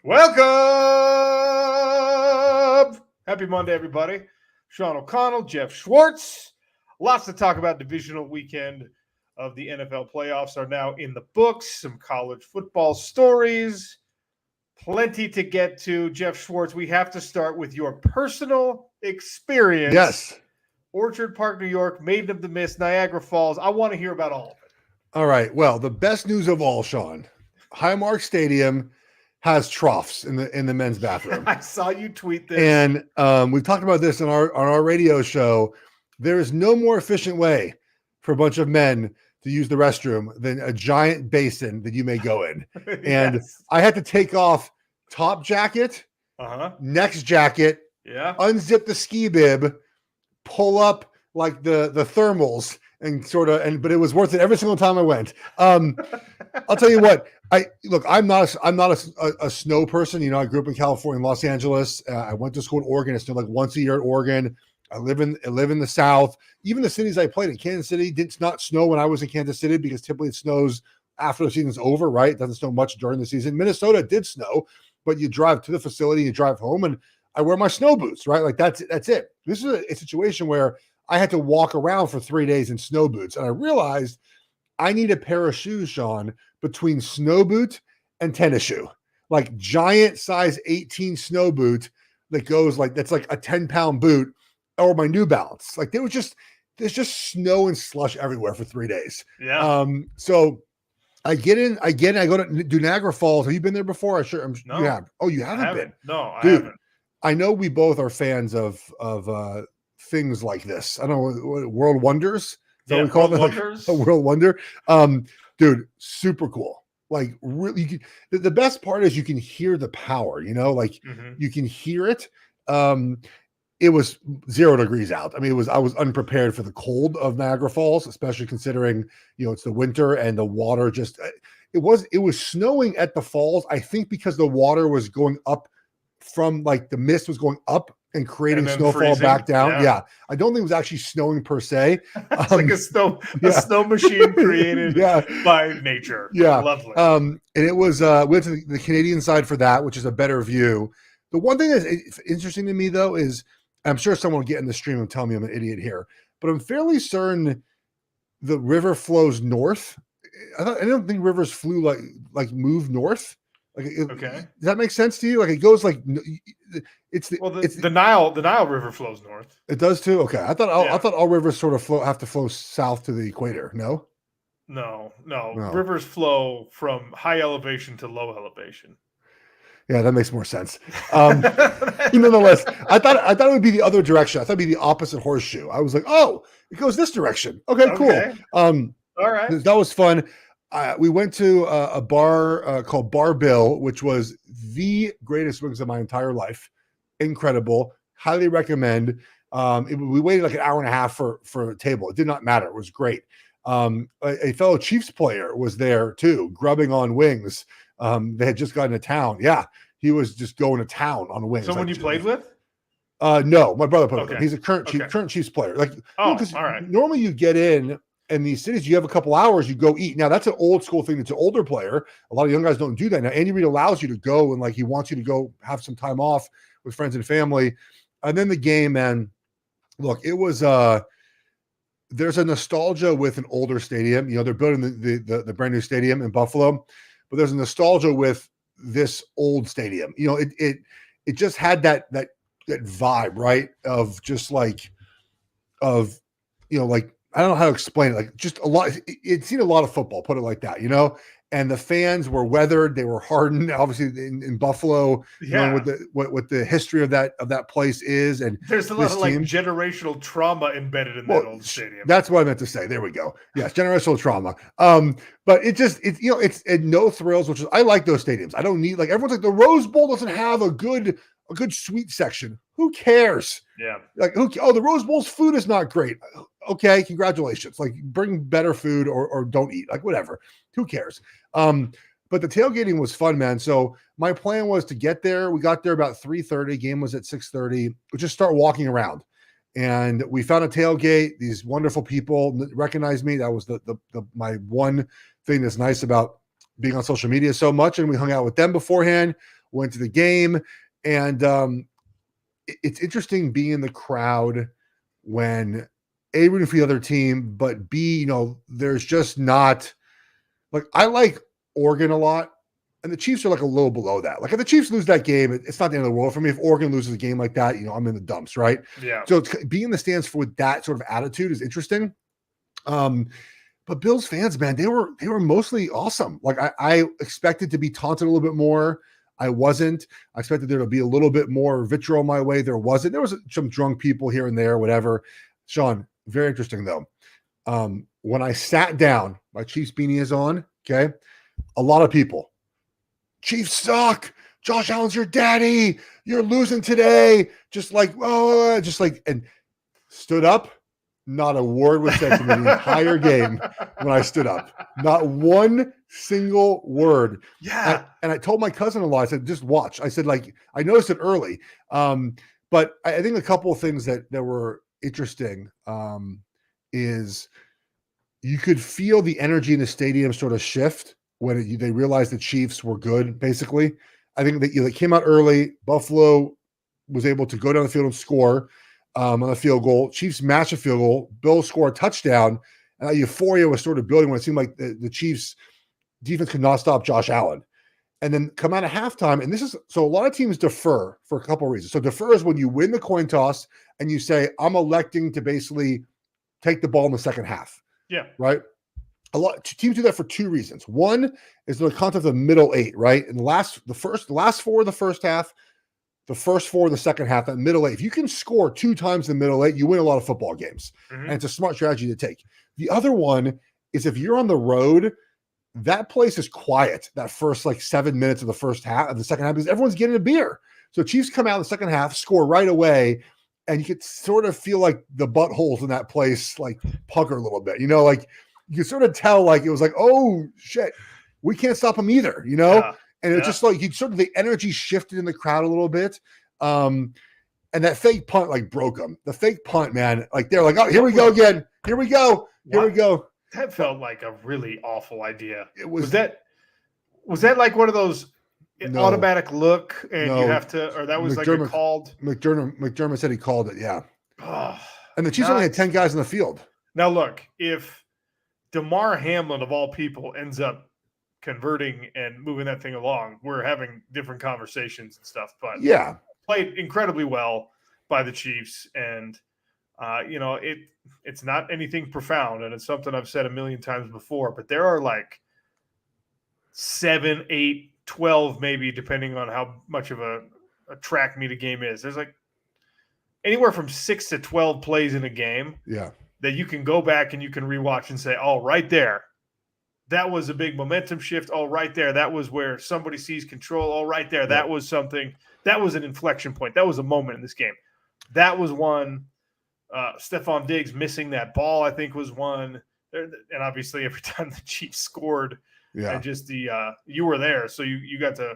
Welcome! Happy Monday, everybody. Sean O'Connell, Jeff Schwartz. Lots to talk about. Divisional weekend of the NFL playoffs are now in the books. Some college football stories. Plenty to get to. Jeff Schwartz, we have to start with your personal experience. Yes. Orchard Park, New York, Maiden of the Mist, Niagara Falls. I want to hear about all of it. All right. Well, the best news of all, Sean. Highmark Stadium has troughs in the men's bathroom. I saw you tweet this. And we've talked about this on our radio show. There is no more efficient way for a bunch of men to use the restroom than a giant basin that you may go in. And Yes. I had to take off top jacket, next jacket, unzip the ski bib, pull up like the thermals and but it was worth it every single time I went. I'll tell you what, I'm not a snow person. You know, I grew up in California, in Los Angeles. I went to school in Oregon. It snowed like once a year at Oregon. I live in the South. Even the cities I played in, Kansas City, did not snow when I was in Kansas City because typically it snows after the season's over, right? It doesn't snow much during the season. Minnesota did snow, but you drive to the facility, you drive home, and I wear my snow boots, right? Like that's it. This is a situation where I had to walk around for 3 days in snow boots, and I realized I need a pair of shoes, Sean, between snow boot and tennis shoe, like giant size 18 snow boot that goes that's like a 10-pound boot, or my New Balance. Like there's just snow and slush everywhere for 3 days. Yeah. So I get in, I go to Niagara Falls. Have you been there before? No. You have. Oh, you haven't been? No, Dude, I haven't. I know we both are fans of things like this. I don't know what World Wonders. Is that what we call them? Wonders. Like a World Wonder. Dude, super cool. Like really, the best part is you can hear the power. You know, like you can hear it. It was 0 degrees out. I mean, I was unprepared for the cold of Niagara Falls, especially considering, you know, it's the winter and the water just, it was snowing at the falls. I think because the water was going up from like the mist was going up and creating snowfall freezing. back down. Yeah. I don't think it was actually snowing per se. It's like a snow machine created by nature. Yeah. Lovely. And it was, we went to the Canadian side for that, which is a better view. The one thing that's interesting to me though is, I'm sure someone will get in the stream and tell me I'm an idiot here, but I'm fairly certain the river flows north. I don't think rivers move north. Like, okay. Does that make sense to you? Like it goes like the Nile River flows north. It does too. Okay, I thought all rivers sort of have to flow south to the equator. No. Rivers flow from high elevation to low elevation. Yeah, that makes more sense. Nonetheless, I thought it would be the other direction. I thought it'd be the opposite horseshoe. I was like, oh, it goes this direction. Okay, cool. All right. That was fun. We went to a bar called Bar Bill, which was the greatest wings of my entire life. Incredible. Highly recommend. We waited like an hour and a half for a table. It did not matter. It was great. A fellow Chiefs player was there too, grubbing on wings. They had just gotten to town. Yeah, he was just going to town on wings. Someone you played with? No, my brother played with him. He's a current Chiefs player. Like, all right. Normally you get in these cities, you have a couple hours, you go eat. Now that's an old school thing. It's an older player. A lot of young guys don't do that. Now Andy Reid allows you to go and like he wants you to go have some time off with friends and family. And then the game, man. Look, it was there's a nostalgia with an older stadium. You know, they're building the brand new stadium in Buffalo. But there's a nostalgia with this old stadium. You know, it just had that vibe, right? Of just like, you know, like I don't know how to explain it. Like just a lot. It's seen a lot of football. Put it like that, you know. And the fans were weathered. They were hardened. Obviously, in Buffalo, you know, what the history of that place is, and there's a lot of like generational trauma embedded in that old stadium. That's what I meant to say. There we go. Yes, generational trauma. But it's no thrills, which is I like those stadiums. I don't need like everyone's like the Rose Bowl doesn't have a good suite section. Who cares? Yeah. Like the Rose Bowl's food is not great. Okay, congratulations. Like bring better food or don't eat. Like whatever. Who cares? But the tailgating was fun, man. So my plan was to get there. We got there about 3:30. Game was at 6:30. We just start walking around. And we found a tailgate. These wonderful people recognized me. That was my one thing that's nice about being on social media so much. And we hung out with them beforehand. went to the game. And it's interesting being in the crowd when A, rooting for the other team, but B, there's just not like, I like Oregon a lot. And the Chiefs are like a little below that. Like if the Chiefs lose that game, it's not the end of the world for me. If Oregon loses a game like that, I'm in the dumps, right? Yeah. So being in the stands for that sort of attitude is interesting. But Bills fans, man, they were mostly awesome. Like I expected to be taunted a little bit more. I wasn't. I expected there to be a little bit more vitriol my way. There wasn't. There was some drunk people here and there, whatever. Sean, very interesting though. When I sat down, my Chiefs beanie is on. Okay, a lot of people. Chiefs suck. Josh Allen's your daddy. You're losing today. And stood up. Not a word was said to me the entire game when I stood up. Not one single word. Yeah. And I told my cousin-in-law, I said, just watch. I said, I noticed it early. But I think a couple of things that were interesting is you could feel the energy in the stadium sort of shift when they realized the Chiefs were good, basically. I think that they came out early. Buffalo was able to go down the field and score on a field goal. Chiefs match a field goal. Bills score a touchdown. And that euphoria was sort of building when it seemed like the Chiefs defense could not stop Josh Allen. And then come out of halftime. And so a lot of teams defer for a couple of reasons. So defer is when you win the coin toss and you say, I'm electing to basically take the ball in the second half. Yeah. Right? A lot teams do that for two reasons. One is the concept of the middle eight, right? And the last four of the first half, the first four of the second half, that middle eight. If you can score 2 times in the middle eight, you win a lot of football games. Mm-hmm. And it's a smart strategy to take. The other one is if you're on the road, that place is quiet that first 7 minutes of the first half of the second half because everyone's getting a beer. So Chiefs come out in the second half, score right away, and you could sort of feel like the buttholes in that place pucker a little bit. You could sort of tell it was oh shit, we can't stop them either, Yeah. And it's just you sort of the energy shifted in the crowd a little bit. And that fake punt broke them. The fake punt, man, they're oh, here we go again. Here we go. Here we go. That felt like a really awful idea. Was that one of those automatic look and you have to, or that was McDermott, a called? McDermott said he called it. Yeah. Oh, and the Chiefs only had 10 guys in the field. Now look, if DeMar Hamlin of all people ends up converting and moving that thing along, we're having different conversations and stuff, but yeah, played incredibly well by the Chiefs. And, it's not anything profound. And it's something I've said a million times before, but there are 7, 8, 12, maybe, depending on how much of a track meet a game is. There's anywhere from 6 to 12 plays in a game. Yeah. That you can go back and you can rewatch and say, oh, right there, that was a big momentum shift. Oh, right there, that was where somebody seized control. Oh, right there, that was something. That was an inflection point. That was a moment in this game. That was one. Stephon Diggs missing that ball, I think, was one. And obviously, every time the Chiefs scored, and just you were there, so you got to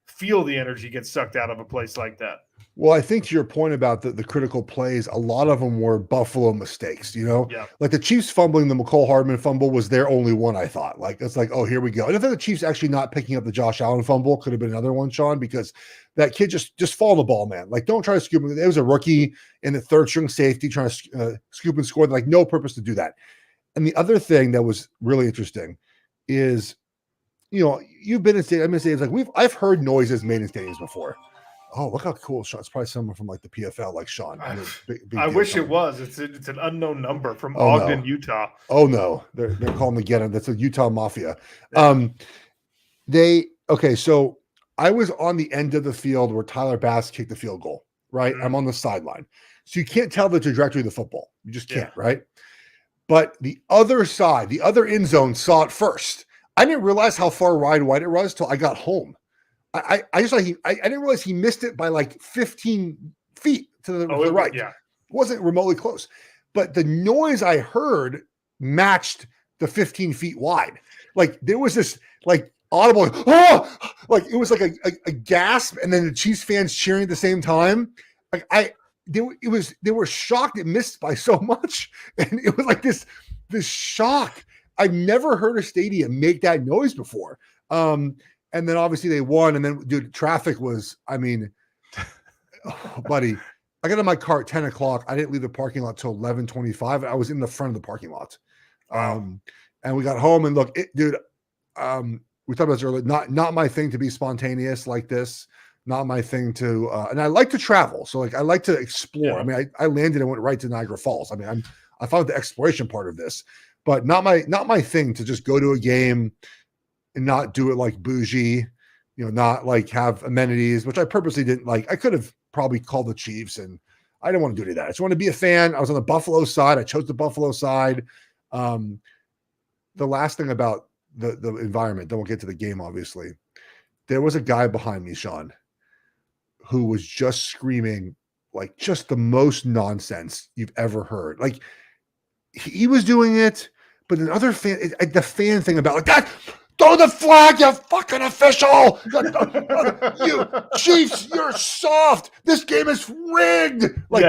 feel the energy get sucked out of a place like that. Well, I think to your point about the critical plays, a lot of them were Buffalo mistakes, Yeah. Like the Chiefs fumbling, the McCole Hardman fumble was their only one, I thought. It's oh, here we go. And I think the Chiefs actually not picking up the Josh Allen fumble could have been another one, Sean, because that kid just fall the ball, man. Don't try to scoop him. It was a rookie in the third string safety trying to scoop and score. No purpose to do that. And the other thing that was really interesting is, you've been in stadiums. I've been in stadiums I've heard noises made in stadiums before. Oh, look how cool, Sean. It's probably someone from the PFL, like Sean. Big I wish it was. It's an unknown number from Ogden, Utah. Oh, no. They're calling again. That's a Utah Mafia. Yeah. So I was on the end of the field where Tyler Bass kicked the field goal, right? Mm-hmm. I'm on the sideline. So you can't tell the trajectory of the football. You just can't, right? But the other side, the other end zone saw it first. I didn't realize how far wide it was till I got home. I didn't realize he missed it by 15 feet to the right. Yeah. It wasn't remotely close. But the noise I heard matched the 15 feet wide. There was this audible, oh, it was a gasp, and then the Chiefs fans cheering at the same time. They were shocked it missed by so much. And it was this shock. I've never heard a stadium make that noise before. And then obviously they won. And then, dude, traffic was, I mean, oh, buddy, I got in my car at 10 o'clock. I didn't leave the parking lot till 11:25. I was in the front of the parking lot. Wow. And we got home and look, dude, we talked about this earlier, not my thing to be spontaneous like this. Not my thing to, and I like to travel. So like, I like to explore. I mean, I landed and went right to Niagara Falls. I mean, I found the exploration part of this, but not my thing to just go to a game and not do it like bougie, not like have amenities, which I purposely didn't like. I could have probably called the Chiefs, and I didn't want to do any of that. I just want to be a fan. I was on the Buffalo side. I chose the Buffalo side. The last thing about the environment, then we'll get to the game, obviously. There was a guy behind me, Sean, who was just screaming like just the most nonsense you've ever heard. Like he was doing it, but another fan, the fan thing about like that, throw the flag, you fucking official. You Chiefs, you're soft. This game is rigged. Like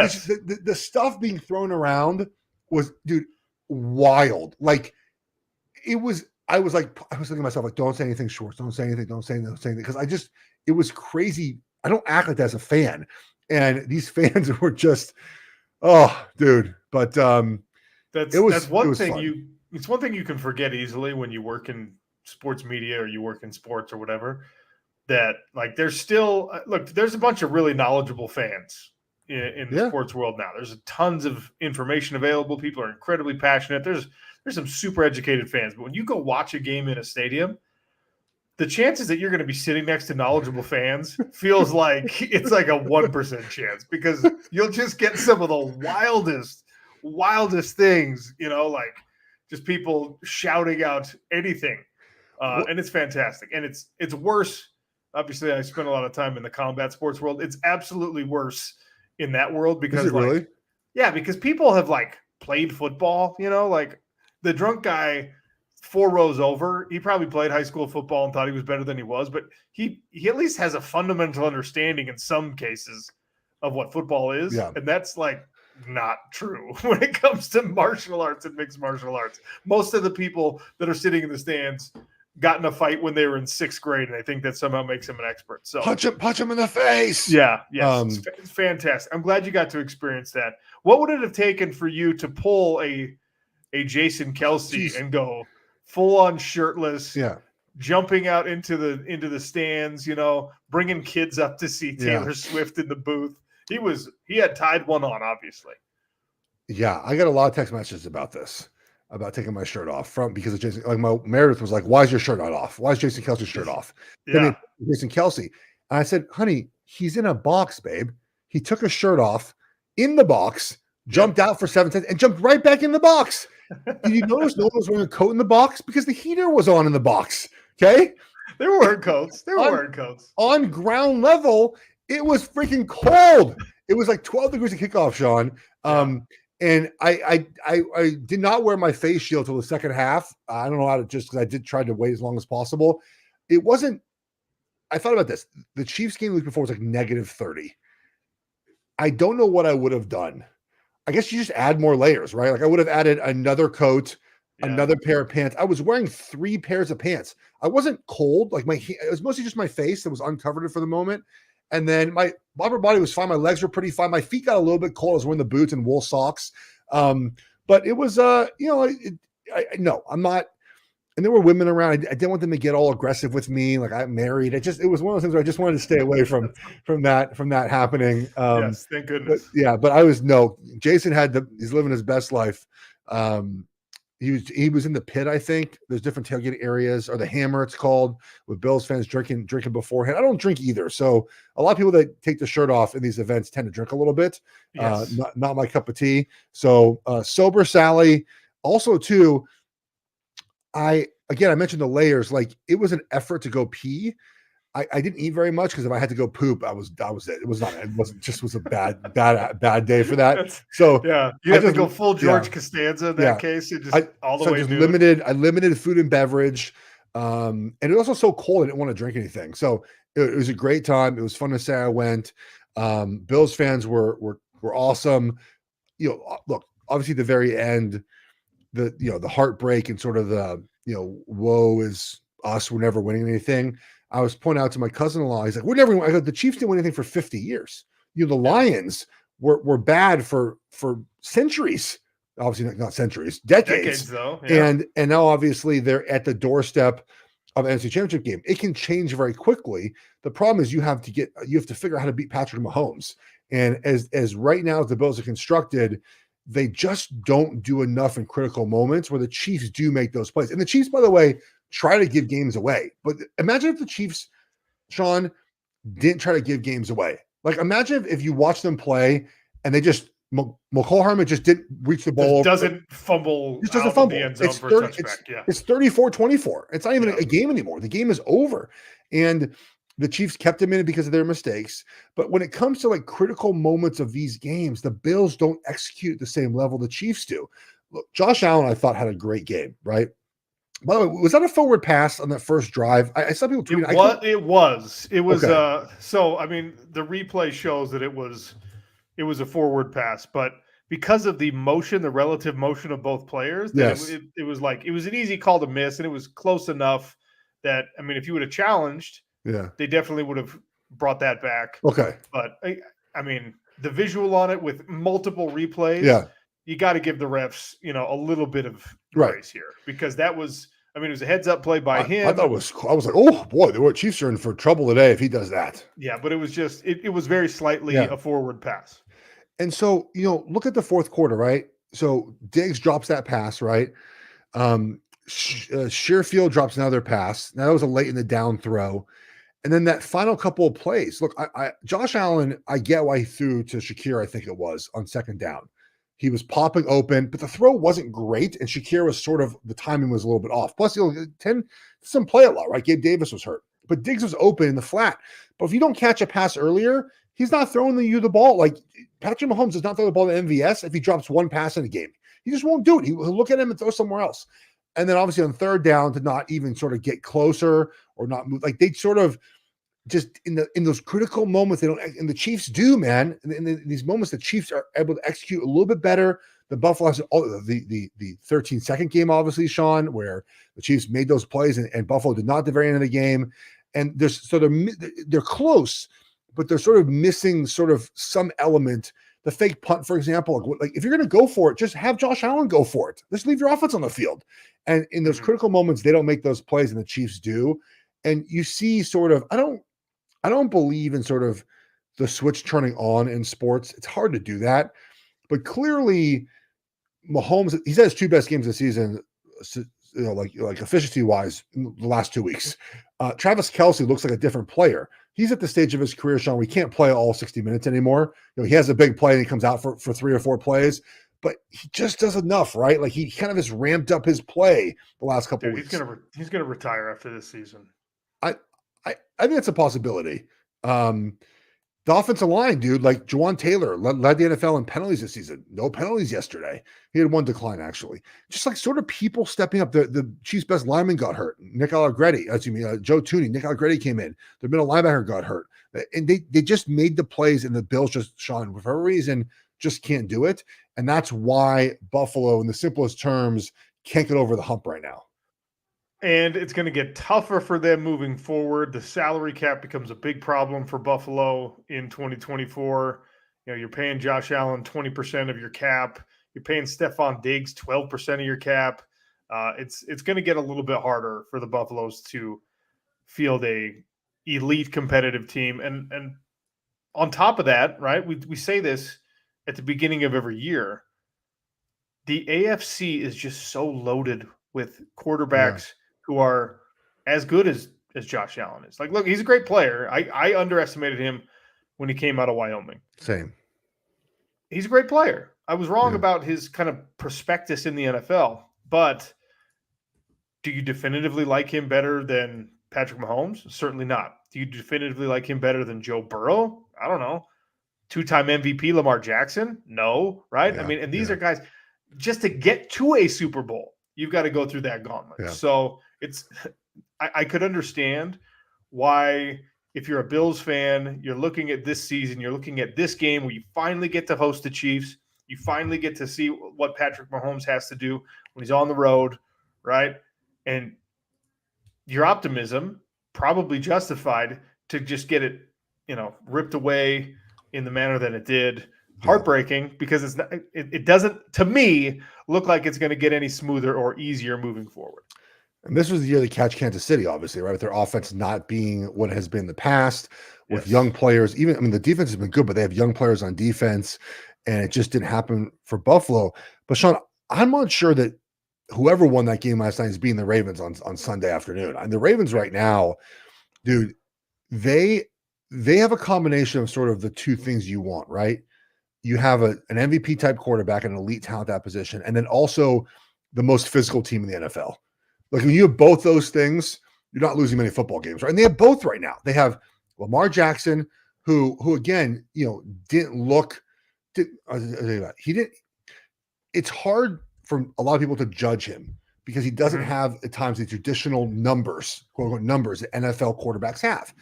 the stuff being thrown around was, dude, wild. Like it was, I was thinking to myself, like, don't say anything, Schwartz. Don't say anything. Don't say anything. Because it was crazy. I don't act like that as a fan. And these fans were just, oh, dude. But that's one thing it's one thing you can forget easily when you work in sports media or you work in sports or whatever, that like there's still, there's a bunch of really knowledgeable fans in the sports world now. There's tons of information available. People are incredibly passionate. There's some super educated fans. But when you go watch a game in a stadium, the chances that you're going to be sitting next to knowledgeable fans feels like it's like a 1% chance, because you'll just get some of the wildest things, like just people shouting out anything. And it's fantastic. And it's worse. Obviously, I spent a lot of time in the combat sports world. It's absolutely worse in that world because really? Yeah, because people have like played football, like the drunk guy 4 rows over, he probably played high school football and thought he was better than he was, but he at least has a fundamental understanding in some cases of what football is. Yeah. And that's like not true when it comes to martial arts and mixed martial arts. Most of the people that are sitting in the stands got in a fight when they were in 6th grade, and I think that somehow makes him an expert. So punch him in the face. Yeah. Yes. It's fantastic. I'm glad you got to experience that. What would it have taken for you to pull a Jason Kelce and go full on shirtless, jumping out into the stands, bringing kids up to see Taylor Swift in the booth? He had tied one on, obviously. Yeah, I got a lot of text messages about this, about taking my shirt off because of Jason. Like Meredith was like, "Why is your shirt not off? Why is Jason Kelce's shirt off?" Yeah, Jason Kelce. And I said, "Honey, he's in a box, babe. He took his shirt off in the box, jumped out for 7 seconds, and jumped right back in the box." Did you notice no one was wearing a coat in the box? Because the heater was on in the box. Okay? They were wearing coats. On ground level, it was freaking cold. It was like 12 degrees at kickoff, Sean. And I did not wear my face shield till the second half. I don't know how to, just because I did try to wait as long as possible. It wasn't, I thought about this. The Chiefs game the week before was like -30. I don't know what I would have done. I guess you just add more layers, right? Like I would have added another coat, another pair of pants. I was wearing 3 pairs of pants. I wasn't cold. Like it was mostly just my face that was uncovered for the moment. And then my upper body was fine. My legs were pretty fine. My feet got a little bit cold. I was wearing the boots and wool socks. But it was, no, I'm not. And there were women around. I didn't want them to get all aggressive with me. Like I'm married. It was one of those things where I just wanted to stay away from that happening. Yes, thank goodness. But Jason he's living his best life. He was in the pit, I think. There's different tailgate areas, or the Hammer, it's called, with Bills fans drinking beforehand. I don't drink either. So a lot of people that take the shirt off in these events tend to drink a little bit. Yes. Not my cup of tea. So sober Sally. Also, too, I mentioned the layers. Like it was an effort to go pee. I didn't eat very much because if I had to go poop, I was it. It was a bad day for that. So you have to go full George Costanza in that case. You just all the way. I limited food and beverage, and it was also so cold I didn't want to drink anything. So it was a great time. It was fun to say I went. Bills fans were awesome. Look, obviously the very end, the heartbreak and sort of the woe is us, we're never winning anything. I was pointing out to my cousin-in-law, he's like, I go, the Chiefs didn't win anything for 50 years. The Lions were bad for centuries. Obviously not centuries, decades though. Yeah. And now obviously they're at the doorstep of an NFC Championship game. It can change very quickly. The problem is you have to figure out how to beat Patrick Mahomes. And as right now, as the Bills are constructed, they just don't do enough in critical moments where the Chiefs do make those plays. And the Chiefs, by the way, try to give games away. But imagine if the Chiefs, Sean, didn't try to give games away. Like, imagine if you watch them play and they just McCall Harmon just didn't reach the ball. Doesn't fumble. Just doesn't fumble. The end zone for a touchback. It's 34-24. It's not even a game anymore. The game is over. And the Chiefs kept him in it because of their mistakes. But when it comes to like critical moments of these games, the Bills don't execute at the same level the Chiefs do. Look, Josh Allen, I thought, had a great game, right? By the way, was that a forward pass on that first drive? I saw people tweeting. It was. Okay. So I mean, the replay shows that it was a forward pass, but because of the relative motion of both players, yes. it was an easy call to miss, and it was close enough that, I mean, if you would have challenged, they definitely would have brought that back. Okay. But I mean, the visual on it with multiple replays, you got to give the refs, a little bit of grace here, because that was, I mean, it was a heads up play by him. I was like, oh boy, the Chiefs are in for trouble today if he does that. Yeah, but it was just, it was very slightly a forward pass. And so, look at the fourth quarter, right? So Diggs drops that pass, right? Shearfield drops another pass. Now that was a late in the down throw. And then that final couple of plays. Look, Josh Allen, I get why he threw to Shakir, I think it was, on second down. He was popping open, but the throw wasn't great, and Shakir was the timing was a little bit off. Plus, some play a lot, right? Gabe Davis was hurt, but Diggs was open in the flat. But if you don't catch a pass earlier, he's not throwing you the ball. Like, Patrick Mahomes does not throw the ball to MVS if he drops one pass in a game. He just won't do it. He'll look at him and throw somewhere else. And then obviously on third down, to not even sort of get closer or not move. Like, they sort of just in those critical moments, they don't, and the Chiefs do, man. In these moments, the Chiefs are able to execute a little bit better. The Buffalo has the 13-second game, obviously, Sean, where the Chiefs made those plays and Buffalo did not at the very end of the game. And they're close, but they're sort of missing sort of some element. The fake punt, for example, like if you're going to go for it, just have Josh Allen go for it. Just leave your offense on the field. And in those critical moments, they don't make those plays, and the Chiefs do. And you see sort of, I don't believe in sort of the switch turning on in sports. It's hard to do that. But clearly, Mahomes, he's had his two best games of the season, like efficiency-wise, in the last 2 weeks. Travis Kelce looks like a different player. He's at the stage of his career, Sean, we can't play all 60 minutes anymore. He has a big play and he comes out for 3 or 4 plays, but he just does enough, right? Like, he kind of has ramped up his play the last couple of weeks. He's gonna retire after this season. I think it's a possibility. The offensive line, dude, like Juwan Taylor led the NFL in penalties this season. No penalties yesterday. He had one decline, actually. Just like sort of people stepping up. The Chiefs' best lineman got hurt. Joe Tooney. Nick Allegretti came in. Their middle linebacker got hurt. And they just made the plays, and the Bills just, Sean, for whatever reason, just can't do it. And that's why Buffalo, in the simplest terms, can't get over the hump right now. And it's going to get tougher for them moving forward. The salary cap becomes a big problem for Buffalo in 2024. You're paying Josh Allen 20% of your cap. You're paying Stephon Diggs 12% of your cap. It's going to get a little bit harder for the Buffaloes to field a elite competitive team. And on top of that, right, we say this at the beginning of every year. The AFC is just so loaded with quarterbacks who are as good as Josh Allen is. Like, look, he's a great player. I underestimated him when he came out of Wyoming. Same. He's a great player. I was wrong about his kind of prospectus in the NFL, but do you definitively like him better than Patrick Mahomes? Certainly not. Do you definitively like him better than Joe Burrow? I don't know. 2-time MVP Lamar Jackson? No, right? I mean, and these are guys, just to get to a Super Bowl, you've got to go through that gauntlet. Yeah. So I could understand why, if you're a Bills fan, you're looking at this season, you're looking at this game where you finally get to host the Chiefs. You finally get to see what Patrick Mahomes has to do when he's on the road, right? And your optimism probably justified to just get it, ripped away in the manner that it did. Heartbreaking because it's not, it doesn't, to me, look like it's going to get any smoother or easier moving forward. And this was the year they catch Kansas City, obviously, right? With their offense not being what it has been in the past, with young players. Even, the defense has been good, but they have young players on defense, and it just didn't happen for Buffalo. But Sean, I'm not sure that whoever won that game last night is beating the Ravens on Sunday afternoon. And the Ravens right now, dude, they have a combination of sort of the two things you want, right? You have an MVP type quarterback, an elite talent at that position, and then also the most physical team in the NFL. Like when you have both those things, you're not losing many football games, right? And they have both right now. They have Lamar Jackson, who again, didn't look. He didn't. It's hard for a lot of people to judge him because he doesn't have at times the traditional numbers, quote unquote numbers that NFL quarterbacks have.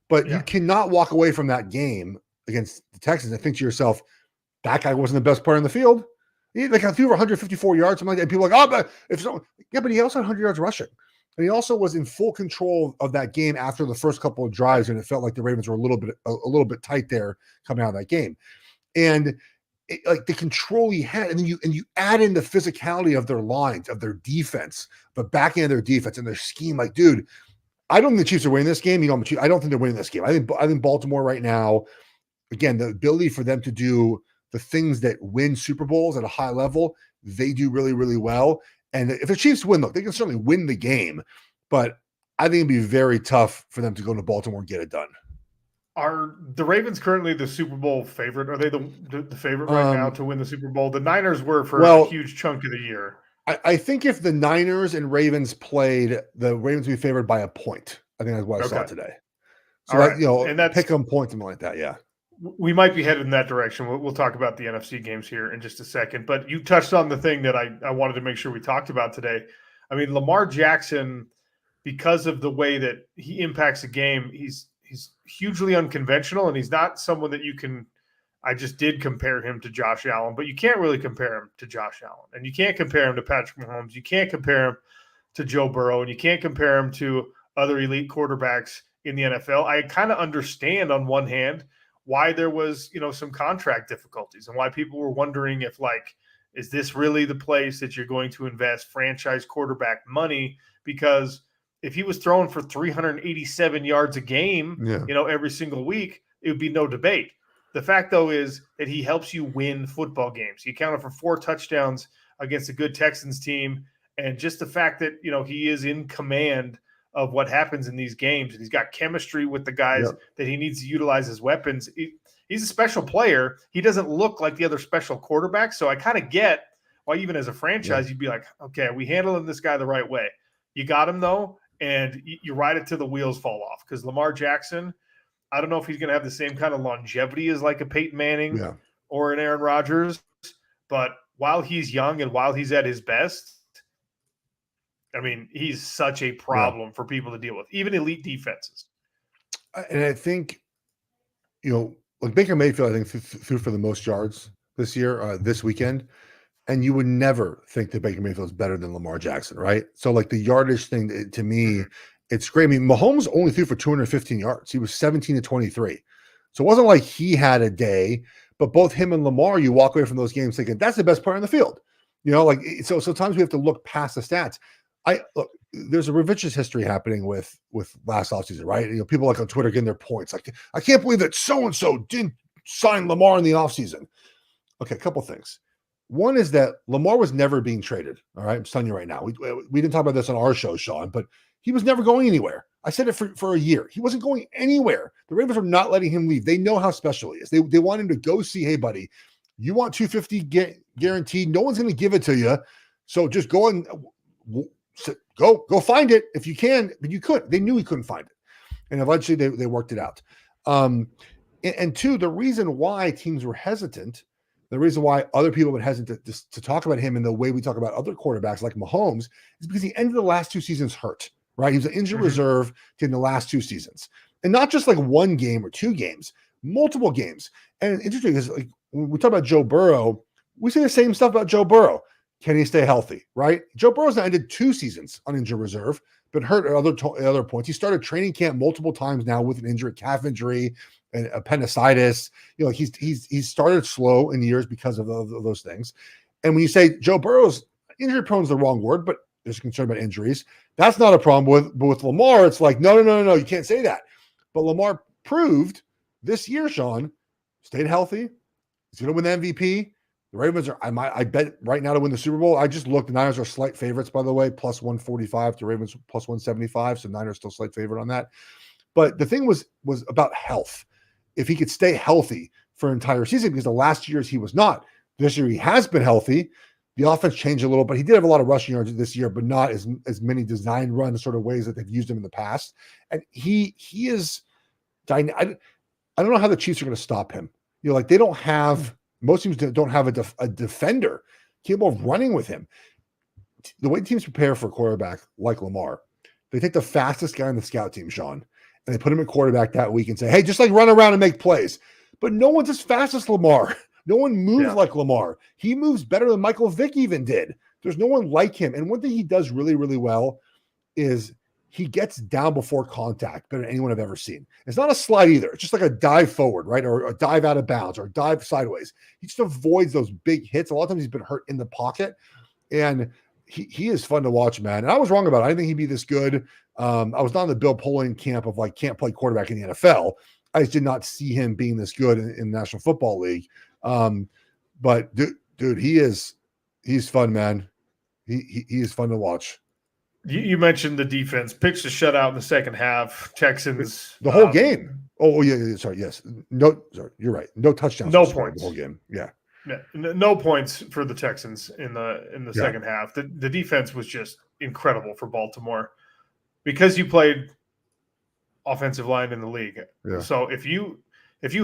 But you cannot walk away from that game against the Texans and think to yourself, that guy wasn't the best player in the field. He threw over 154 yards, something like that. And people are like, but he also had 100 yards rushing. And he also was in full control of that game after the first couple of drives, and it felt like the Ravens were a little bit tight there coming out of that game. And like the control he had, and then you add in the physicality of their lines, of their defense, but back end of their defense and their scheme. Like, dude, I don't think the Chiefs are winning this game. I don't think they're winning this game. I think Baltimore right now, again, the ability for them to do the things that win Super Bowls at a high level, they do really, really well. And if the Chiefs win, look, they can certainly win the game, but I think it'd be very tough for them to go to Baltimore and get it done. Are the Ravens currently the Super Bowl favorite? Are they the favorite right now to win the Super Bowl? The Niners were for a huge chunk of the year. I think if the Niners and Ravens played, the Ravens would be favored by a point. I think that's what I saw today. So and that's pick 'em point, something like that. Yeah. We might be headed in that direction. We'll talk about the NFC games here in just a second. But you touched on the thing that I wanted to make sure we talked about today. I mean, Lamar Jackson, because of the way that he impacts a game, he's hugely unconventional, and he's not someone that you can – I just did compare him to Josh Allen, but you can't really compare him to Josh Allen. And you can't compare him to Patrick Mahomes. You can't compare him to Joe Burrow, and you can't compare him to other elite quarterbacks in the NFL. I kind of understand on one hand – why there was, some contract difficulties and why people were wondering if, is this really the place that you're going to invest franchise quarterback money? Because if he was throwing for 387 yards a game, every single week, it would be no debate. The fact, though, is that he helps you win football games. He accounted for 4 touchdowns against a good Texans team. And just the fact that, he is in command of what happens in these games, and he's got chemistry with the guys that he needs to utilize as weapons. He's a special player. He doesn't look like the other special quarterbacks, so I kind of get why even as a franchise you'd be like, okay, we handling this guy the right way. You got him, though, and you ride it till the wheels fall off because Lamar Jackson, I don't know if he's going to have the same kind of longevity as like a Peyton Manning or an Aaron Rodgers, but while he's young and while he's at his best, I mean, he's such a problem for people to deal with, even elite defenses. And I think, like Baker Mayfield, I think threw for the most yards this year, this weekend. And you would never think that Baker Mayfield is better than Lamar Jackson, right? So like the yardage thing, to me, it's great. I mean, Mahomes only threw for 215 yards. He was 17-23. So it wasn't like he had a day, but both him and Lamar, you walk away from those games thinking that's the best player on the field. So sometimes we have to look past the stats. Look, there's a revisionist history happening with last offseason, right? People like on Twitter getting their points. Like, I can't believe that so-and-so didn't sign Lamar in the offseason. Okay, a couple things. One is that Lamar was never being traded. All right, I'm telling you right now. We didn't talk about this on our show, Sean, but he was never going anywhere. I said it for a year. He wasn't going anywhere. The Ravens were not letting him leave. They know how special he is. They want him to go see, hey, buddy, you want 250 guaranteed. No one's going to give it to you. So just go and go find it if you can, but you couldn't. They knew he couldn't find it. And eventually they worked it out. And two, the reason why teams were hesitant, the reason why other people were hesitant to talk about him in the way we talk about other quarterbacks like Mahomes is because he ended the last 2 seasons hurt, right? He was an injured reserve in the last 2 seasons. And not just like 1 game or 2 games, multiple games. And interesting is like when we talk about Joe Burrow, we say the same stuff about Joe Burrow. Can he stay healthy, right? Joe Burrow's now ended 2 seasons on injured reserve, been hurt at other points. He started training camp multiple times now with an injury, calf injury, and appendicitis. He's started slow in years because of those things. And when you say Joe Burrow's injury prone is the wrong word, but there's concern about injuries. That's not a problem. With Lamar, it's like, no, you can't say that. But Lamar proved this year, Sean, stayed healthy. He's going to win the MVP. The Ravens are, I bet right now to win the Super Bowl. I just looked. The Niners are slight favorites, by the way, plus 145 to Ravens plus 175. So Niners still slight favorite on that. But the thing was about health. If he could stay healthy for an entire season, because the last years he was not. This year he has been healthy. The offense changed a little, but he did have a lot of rushing yards this year, but not as many design run sort of ways that they've used him in the past. And he is. I don't know how the Chiefs are going to stop him. They don't have. Most teams don't have a defender capable of running with him. The way teams prepare for a quarterback like Lamar, they take the fastest guy on the scout team, Sean, and they put him at quarterback that week and say, hey, just run around and make plays. But no one's as fast as Lamar. No one moves like Lamar. He moves better than Michael Vick even did. There's no one like him. And one thing he does really, really well is he gets down before contact better than anyone I've ever seen. It's not a slide either. It's just like a dive forward, right? Or a dive out of bounds or a dive sideways. He just avoids those big hits. A lot of times he's been hurt in the pocket. And he is fun to watch, man. And I was wrong about it. I didn't think he'd be this good. I was not in the Bill Polian camp of can't play quarterback in the NFL. I just did not see him being this good in the National Football League. But dude, he's fun, man. He is fun to watch. You mentioned the defense pitched a shutout in the second half. Texans the whole game. Oh yeah. Sorry. Yes. No. Sorry. You're right. No touchdowns. No points. The whole game. Yeah. No points for the Texans in the second half. The defense was just incredible for Baltimore because you played offensive line in the league. Yeah. So if you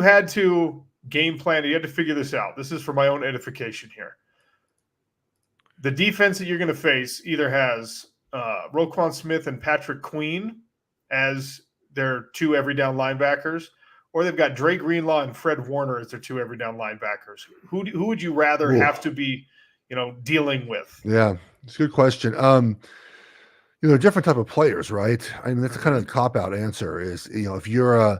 had to game plan, you had to figure this out. This is for my own edification here. The defense that you're going to face either has Roquan Smith and Patrick Queen as their two every down linebackers, or they've got Dre Greenlaw and Fred Warner as their two every down linebackers. Who would you rather have to be, dealing with? Yeah, it's a good question. Different type of players, right? I mean, that's kind of a cop-out answer is, if you're a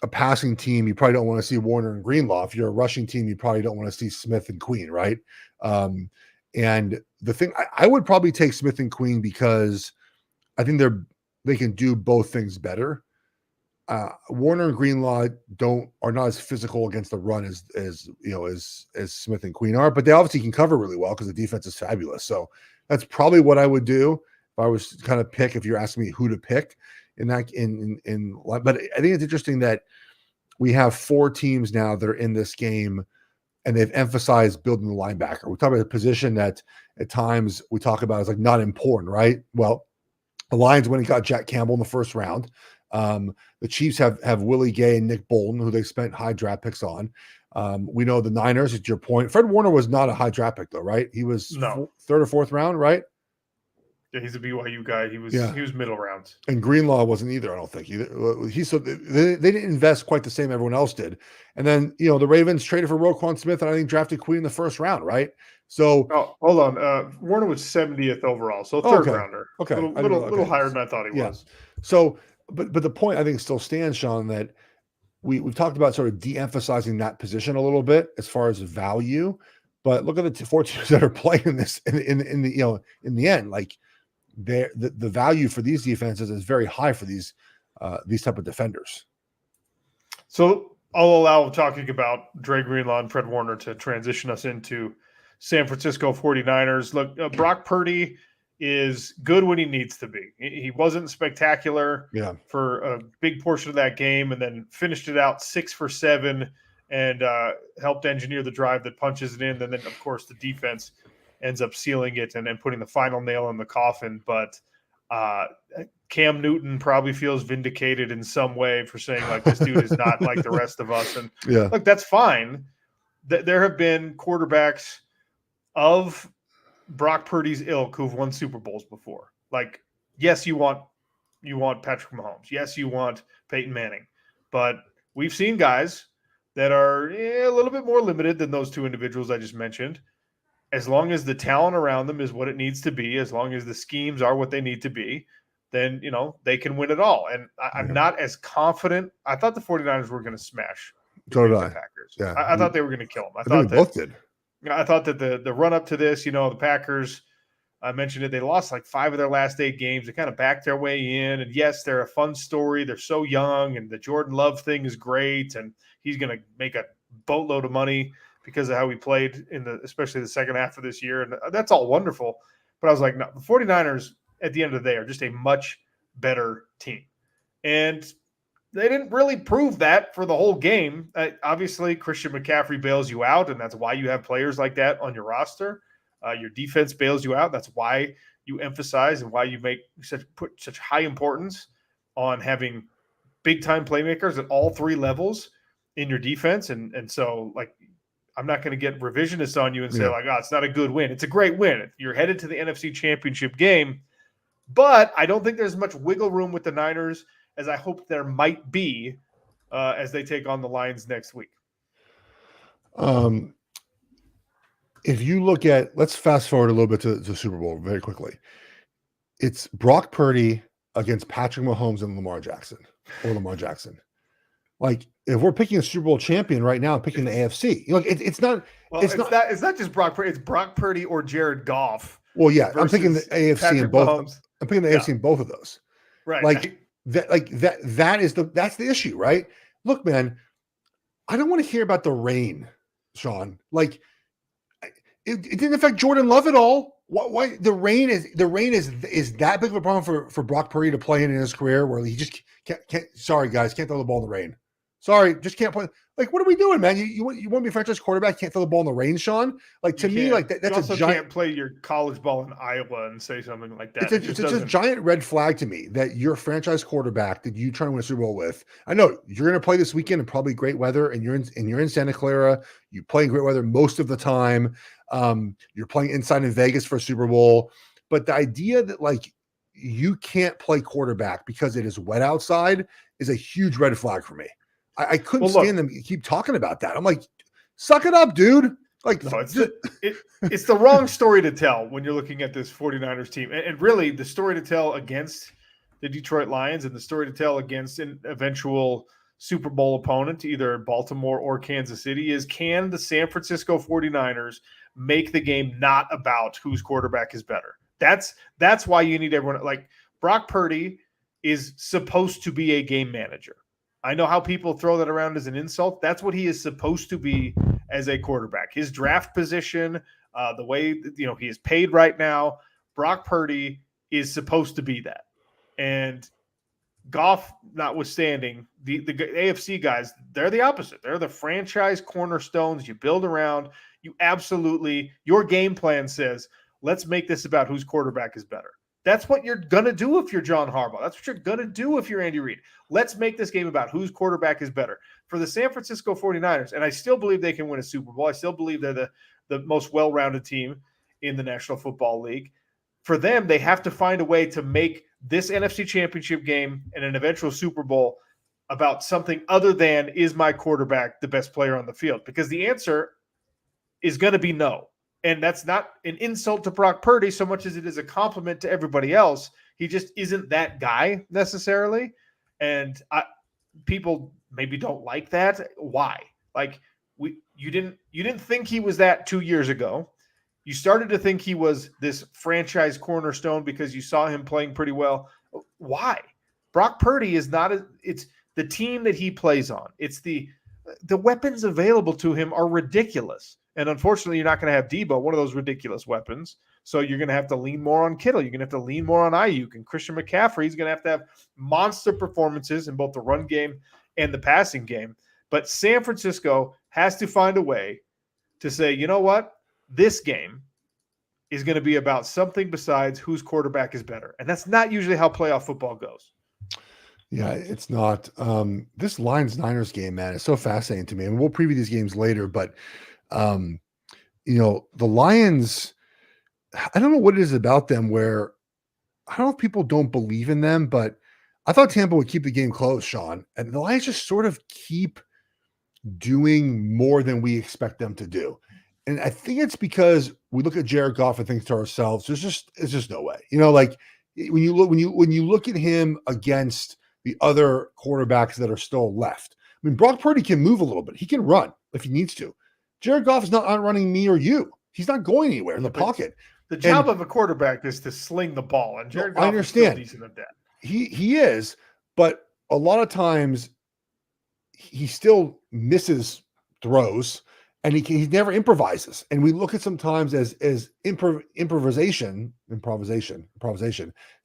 passing team, you probably don't want to see Warner and Greenlaw. If you're a rushing team, you probably don't want to see Smith and Queen, right? And the thing, I would probably take Smith and Queen because I think they can do both things better. Warner and Greenlaw are not as physical against the run as Smith and Queen are, but they obviously can cover really well because the defense is fabulous. So that's probably what I would do if I was kind of pick. If you're asking me who to pick in that, but I think it's interesting that we have 4 teams now that are in this game. And they've emphasized building the linebacker. We talk about a position that at times we talk about as not important, right? Well, the Lions went and got Jack Campbell in the first round. The Chiefs have Willie Gay and Nick Bolton, who they spent high draft picks on. We know the Niners, at your point. Fred Warner was not a high draft pick, though, right? He was third or fourth round, right? Yeah, he's a BYU guy. He was middle rounds. And Greenlaw wasn't either, I don't think. They didn't invest quite the same everyone else did. And then, the Ravens traded for Roquan Smith and I think drafted Queen in the first round, right? So hold on. Warner was 70th overall, so third rounder. Okay. A little higher than I thought he was. So but the point I think still stands, Sean, that we've talked about sort of de-emphasizing that position a little bit as far as value. But look at the 4 teams that are playing this in the end, the value for these defenses is very high for these type of defenders. So I'll allow talking about Dre Greenlaw and Fred Warner to transition us into San Francisco 49ers. Look, Brock Purdy is good when he needs to be. He wasn't spectacular for a big portion of that game and then finished it out 6 for 7 and helped engineer the drive that punches it in. And then, of course, the defense ends up sealing it and then putting the final nail in the coffin. But Cam Newton probably feels vindicated in some way for saying, this dude is not like the rest of us. And look, that's fine. There have been quarterbacks of Brock Purdy's ilk who've won Super Bowls before. Yes, you want Patrick Mahomes. Yes, you want Peyton Manning. But we've seen guys that are a little bit more limited than those 2 individuals I just mentioned. As long as the talent around them is what it needs to be, as long as the schemes are what they need to be, then, they can win it all. And I'm not as confident. I thought the 49ers were going to smash the Packers. Yeah. I thought they were going to kill them. I thought we both did. I thought that the run up to this, the Packers, I mentioned it, they lost like 5 of their last 8 games. They kind of backed their way in. And yes, they're a fun story. They're so young, and the Jordan Love thing is great. And he's going to make a boatload of money because of how he played especially the second half of this year. And that's all wonderful. But I was like, no, the 49ers at the end of the day are just a much better team. And they didn't really prove that for the whole game. Obviously, Christian McCaffrey bails you out, and that's why you have players like that on your roster. Your defense bails you out. That's why you emphasize and why you put such high importance on having big-time playmakers at all 3 levels in your defense. And so, like, I'm not going to get revisionist on you and say, like, oh, it's not a good win. It's a great win. You're headed to the NFC Championship game. But I don't think there's much wiggle room with the Niners as I hope there might be as they take on the Lions next week. If you look at, let's fast forward a little bit to the Super Bowl very quickly. It's Brock Purdy against Patrick Mahomes and Lamar Jackson. Like, if we're picking a Super Bowl champion right now, picking the AFC, it's not. Well, it's not just Brock Purdy. It's Brock Purdy or Jared Goff. Well, yeah, I'm picking the AFC in both. Mahomes. I'm picking the AFC in both of those. Right. Like that's the issue, right? Look, man, I don't want to hear about the rain, Sean. Like, it didn't affect Jordan Love at all. Why the rain is that big of a problem for Brock Purdy to play in his career where he just can't. Sorry, guys, can't throw the ball in the rain. Sorry, just can't play. Like, what are we doing, man? You want to be a franchise quarterback? Can't throw the ball in the rain, Sean? Like, to me, like that's you also a giant. Can't play your college ball in Iowa and say something like that. It's a giant red flag to me that your franchise quarterback that you try to win a Super Bowl with. I know you're going to play this weekend in probably great weather, and you're in Santa Clara. You play in great weather most of the time. You're playing inside in Vegas for a Super Bowl, but the idea that like you can't play quarterback because it is wet outside is a huge red flag for me. I couldn't stand them keep talking about that. I'm like, suck it up, dude. Like, no, it's the wrong story to tell when you're looking at this 49ers team. And really, the story to tell against the Detroit Lions and the story to tell against an eventual Super Bowl opponent, either Baltimore or Kansas City, is can the San Francisco 49ers make the game not about whose quarterback is better? That's why you need everyone. Like, Brock Purdy is supposed to be a game manager. I know how people throw that around as an insult. That's what he is supposed to be as a quarterback. His draft position, the way he is paid right now, Brock Purdy is supposed to be that. And Goff notwithstanding, the AFC guys, they're the opposite. They're the franchise cornerstones you build around. Your game plan says, let's make this about whose quarterback is better. That's what you're going to do if you're John Harbaugh. That's what you're going to do if you're Andy Reid. Let's make this game about whose quarterback is better. For the San Francisco 49ers, and I still believe they can win a Super Bowl. I still believe they're the most well-rounded team in the National Football League. For them, they have to find a way to make this NFC Championship game and an eventual Super Bowl about something other than, is my quarterback the best player on the field? Because the answer is going to be no. And that's not an insult to Brock Purdy so much as it is a compliment to everybody else. He just isn't that guy necessarily. And people maybe don't like that. Why? Like, you didn't think he was that 2 years ago. You started to think he was this franchise cornerstone because you saw him playing pretty well. Why? Brock Purdy is not it's the team that he plays on. It's the weapons available to him are ridiculous. And unfortunately, you're not going to have Debo, one of those ridiculous weapons. So you're going to have to lean more on Kittle. You're going to have to lean more on Ayuk. And Christian McCaffrey is going to have monster performances in both the run game and the passing game. But San Francisco has to find a way to say, you know what? This game is going to be about something besides whose quarterback is better. And that's not usually how playoff football goes. Yeah, it's not. This Lions-Niners game, man, is so fascinating to me. And we'll preview these games later, but the Lions, I don't know what it is about them where I don't know if people don't believe in them, but I thought Tampa would keep the game close, Sean. And the Lions just sort of keep doing more than we expect them to do. And I think it's because we look at Jared Goff and think to ourselves, it's just no way. Like, when you look at him against the other quarterbacks that are still left. I mean, Brock Purdy can move a little bit. He can run if he needs to. Jared Goff is not outrunning me or you. He's not going anywhere in the pocket. The job of a quarterback is to sling the ball, and Jared Goff is still decent at that. He is, but a lot of times he still misses throws, and he never improvises. And we look at sometimes as improvisation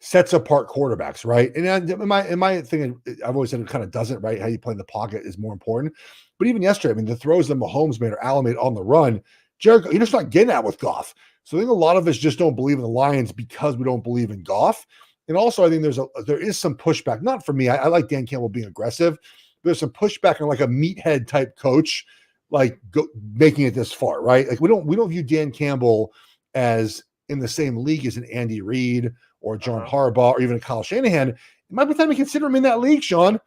sets apart quarterbacks, right? And in my thing, I've always said it kind of doesn't, right? How you play in the pocket is more important. But even yesterday, I mean, the throws that Mahomes made or Allen made on the run, Jared, you're just not getting that with Goff. So I think a lot of us just don't believe in the Lions because we don't believe in Goff. And also, I think there is some pushback. Not for me. I like Dan Campbell being aggressive. There's some pushback on like a meathead type coach, like making it this far, right? Like we don't view Dan Campbell as in the same league as an Andy Reid or John Harbaugh or even a Kyle Shanahan. It might be time to consider him in that league, Sean.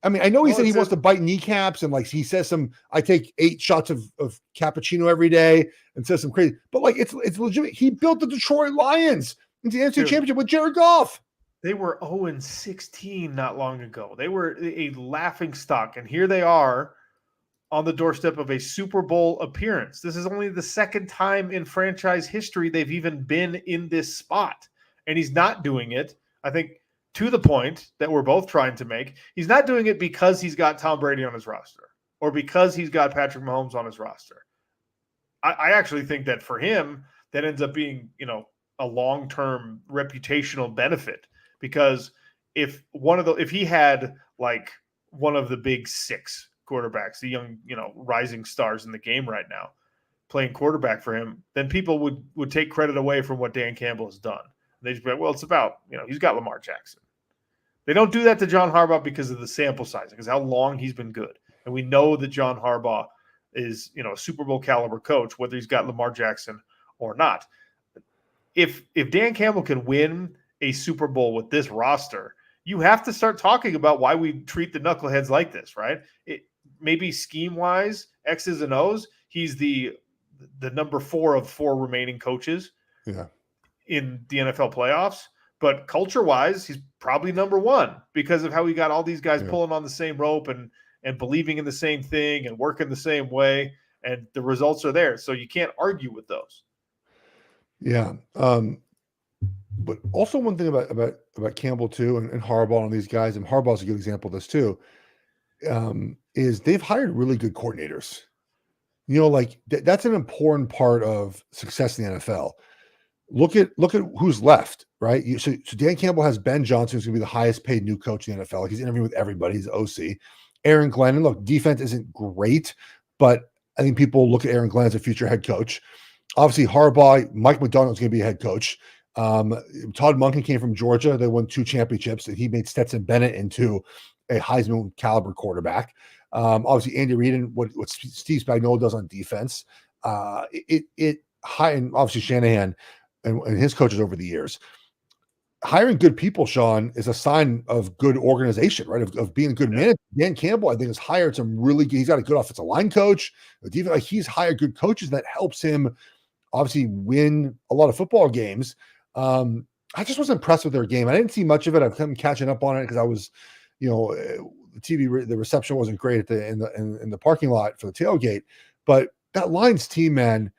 I mean, I know he said he wants to bite kneecaps and like he says I take 8 shots of cappuccino every day and says some crazy, but like it's legitimate. He built the Detroit Lions into the NFC Championship with Jared Goff. They were 0-16 not long ago. They were a laughing stock, and here they are on the doorstep of a Super Bowl appearance. This is only the second time in franchise history they've even been in this spot, and he's not doing it, I think, to the point that we're both trying to make. He's not doing it because he's got Tom Brady on his roster or because he's got Patrick Mahomes on his roster. I actually think that for him, that ends up being, a long-term reputational benefit. Because if he had like one of the big 6 quarterbacks, the young, rising stars in the game right now, playing quarterback for him, then people would take credit away from what Dan Campbell has done. They just be like, well, it's about, he's got Lamar Jackson. They don't do that to John Harbaugh because of the sample size, because how long he's been good. And we know that John Harbaugh is, a Super Bowl caliber coach, whether he's got Lamar Jackson or not. If Dan Campbell can win a Super Bowl with this roster, you have to start talking about why we treat the knuckleheads like this, right? Maybe scheme-wise, X's and O's, he's the number 4 of 4 remaining coaches in the NFL playoffs. But culture-wise, he's probably number 1 because of how he got all these guys pulling on the same rope and believing in the same thing and working the same way, and the results are there. So you can't argue with those. Yeah. But also one thing about Campbell too, and Harbaugh and these guys, and Harbaugh's a good example of this too, is they've hired really good coordinators. That's an important part of success in the NFL. Look at who's left, right? So Dan Campbell has Ben Johnson, who's going to be the highest paid new coach in the NFL. He's interviewing with everybody. He's OC. Aaron Glenn, and look, defense isn't great, but I think people look at Aaron Glenn as a future head coach. Obviously, Harbaugh, Mike McDonald's going to be a head coach. Todd Monken came from Georgia. They won 2 championships, and he made Stetson Bennett into a Heisman caliber quarterback. Obviously, Andy Reid and what Steve Spagnuolo does on defense. And obviously Shanahan and his coaches over the years. Hiring good people, Sean, is a sign of good organization, right? Of being a good manager. Dan Campbell, I think, has hired some really good. He's got a good offensive line coach. He's hired good coaches that helps him obviously win a lot of football games. I just was impressed with their game. I didn't see much of it. I've come catching up on it because I was, the reception wasn't great in the parking lot for the tailgate. But that Lions team, man,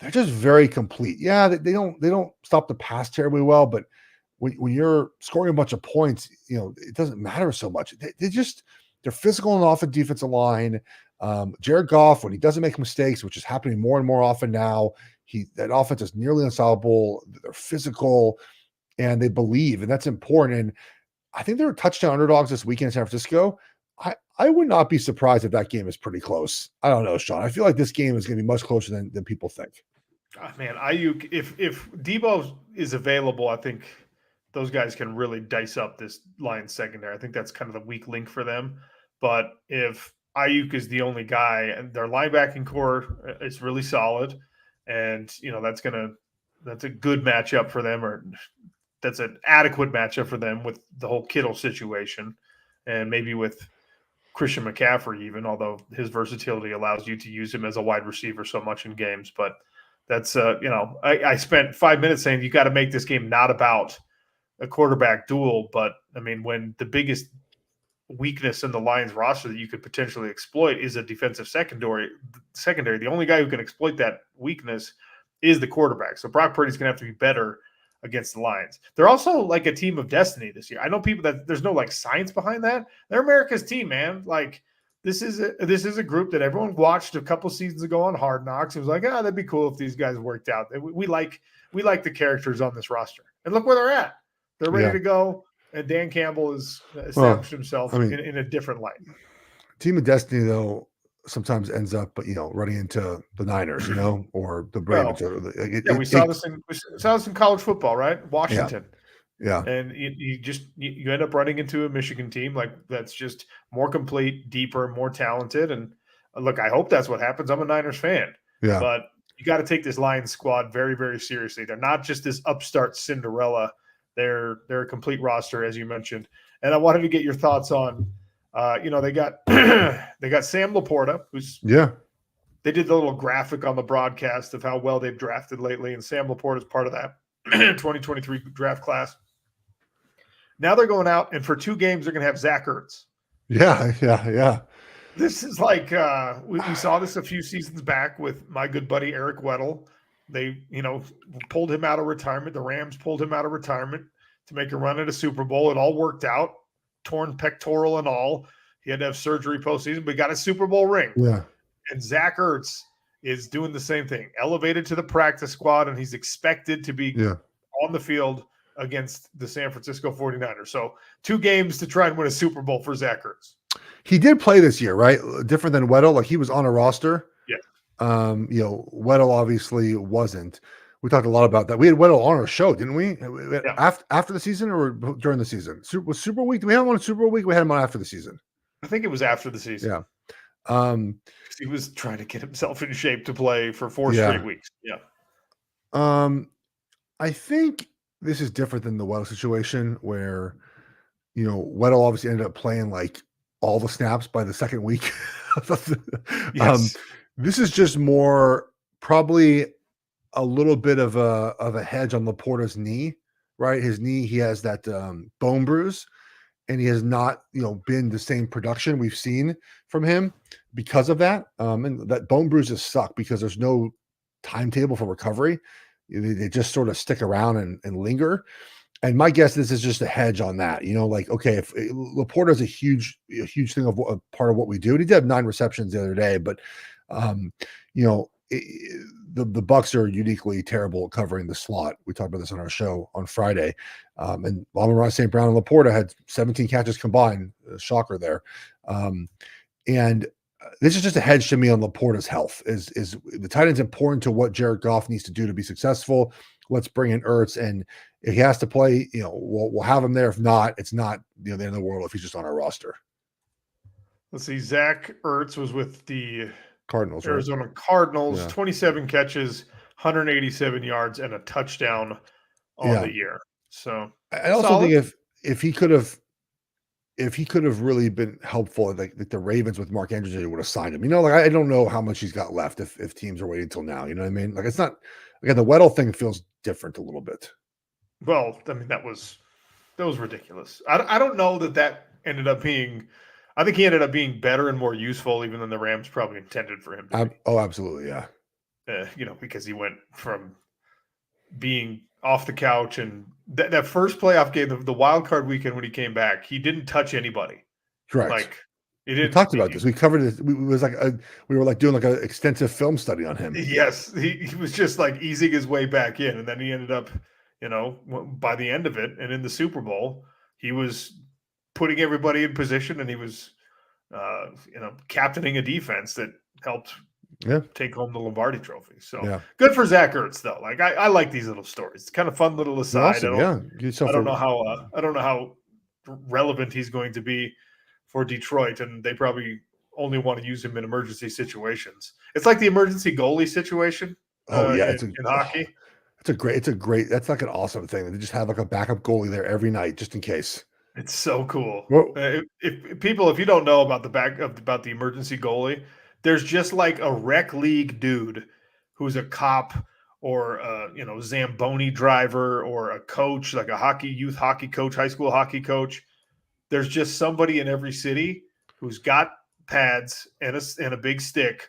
they're just very complete. Yeah, they don't stop the pass terribly well, but when you're scoring a bunch of points, it doesn't matter so much. They're physical and off the defensive line. Jared Goff, when he doesn't make mistakes, which is happening more and more often now, that offense is nearly unstoppable. They're physical and they believe, and that's important. And I think they're touchdown underdogs this weekend in San Francisco. I would not be surprised if that game is pretty close. I don't know, Sean. I feel like this game is going to be much closer than people think. Oh, man, Ayuk, if Debo is available, I think those guys can really dice up this Lions secondary. I think that's kind of the weak link for them. But if Ayuk is the only guy, and their linebacking core is really solid, and that's a good matchup for them, or that's an adequate matchup for them with the whole Kittle situation, and maybe with Christian McCaffrey even, although his versatility allows you to use him as a wide receiver so much in games. But that's I spent 5 minutes saying you got to make this game not about a quarterback duel. But I mean, when the biggest weakness in the Lions roster that you could potentially exploit is a defensive secondary, the only guy who can exploit that weakness is the quarterback. So Brock Purdy's going to have to be better against the Lions. They're also like a team of destiny this year. I know people that there's no like science behind that. They're America's team, man. Like this is a group that everyone watched a couple seasons ago on Hard Knocks. It was like, that'd be cool if these guys worked out. We like the characters on this roster, and look where they're at. They're ready to go. And Dan Campbell has established himself in a different light. Team of destiny, though, sometimes ends up, running into the Niners, or the Ravens. We saw this in college football, right? Washington. Yeah. And you end up running into a Michigan team like that's just more complete, deeper, more talented. And look, I hope that's what happens. I'm a Niners fan. Yeah. But you got to take this Lions squad very, very seriously. They're not just this upstart Cinderella. They're a complete roster, as you mentioned. And I wanted to get your thoughts on, they got Sam Laporta, they did the little graphic on the broadcast of how well they've drafted lately, and Sam Laporta is part of that 2023 draft class. Now they're going out, and for 2 games, they're going to have Zach Ertz. Yeah. This is like we saw this a few seasons back with my good buddy Eric Weddle. They, pulled him out of retirement. The Rams pulled him out of retirement to make a run at a Super Bowl. It all worked out, torn pectoral and all. He had to have surgery postseason, but he got a Super Bowl ring. Yeah. And Zach Ertz is doing the same thing, elevated to the practice squad, and he's expected to be on the field against the San Francisco 49ers. So 2 games to try and win a Super Bowl for Zach Ertz. He did play this year, right? Different than Weddle. Like he was on a roster. Weddle obviously wasn't. We talked a lot about that. We had Weddle on our show, didn't we? After the season or during the season? Was Super Week? We had him on Super Week. We had him on after the season. I think it was after the season. Yeah. He was trying to get himself in shape to play for 4 straight weeks. Yeah. I think this is different than the Weddle situation where, Weddle obviously ended up playing like all the snaps by the second week. Yes. This is just more probably a little bit of a hedge on Laporta's knee, right? His knee, he has that bone bruise, and he has not, been the same production we've seen from him because of that. And that bone bruises suck because there's no timetable for recovery. They just sort of stick around and linger. And my guess is this is just a hedge on that. Okay, if Laporta is a huge thing of a part of what we do. And he did have 9 receptions the other day, but the Bucks are uniquely terrible at covering the slot. We talked about this on our show on Friday. And Amon-Ra St. Brown and Laporta had 17 catches combined. Shocker there. And this is just a hedge to me on Laporta's health. Is the tight end's important to what Jared Goff needs to do to be successful? Let's bring in Ertz, and if he has to play, we'll have him there. If not, it's not the end of the world if he's just on our roster. Let's see. Zach Ertz was with the Cardinals, Arizona Cardinals, 27 catches, 187 yards, and a touchdown on the year. So I also think if he could have really been helpful, like the Ravens with Mark Andrews, they would have signed him. I don't know how much he's got left if teams are waiting until now. You know what I mean? Like it's not again, the Weddle thing feels different a little bit. Well, I mean that was ridiculous. I don't know that ended up being. I think he ended up being better and more useful even than the Rams probably intended for him to be. Oh, absolutely, yeah. Because he went from being off the couch and that first playoff game, the wild card weekend when he came back, he didn't touch anybody. Correct. Like we talked about this. We covered it. We were like doing like an extensive film study on him. Yes, he was just like easing his way back in, and then he ended up, by the end of it, and in the Super Bowl, he was putting everybody in position, and he was, captaining a defense that helped take home the Lombardi Trophy. So good for Zach Ertz, though. Like I like these little stories. It's kind of fun little aside. Awesome. I don't know how relevant he's going to be for Detroit, and they probably only want to use him in emergency situations. It's like the emergency goalie situation. In hockey. It's that's like an awesome thing. They just have like a backup goalie there every night just in case. It's so cool. If you don't know about the emergency goalie, there's just like a rec league dude who's a cop or Zamboni driver, or a coach, like a youth hockey coach, high school hockey coach. There's just somebody in every city who's got pads and a big stick,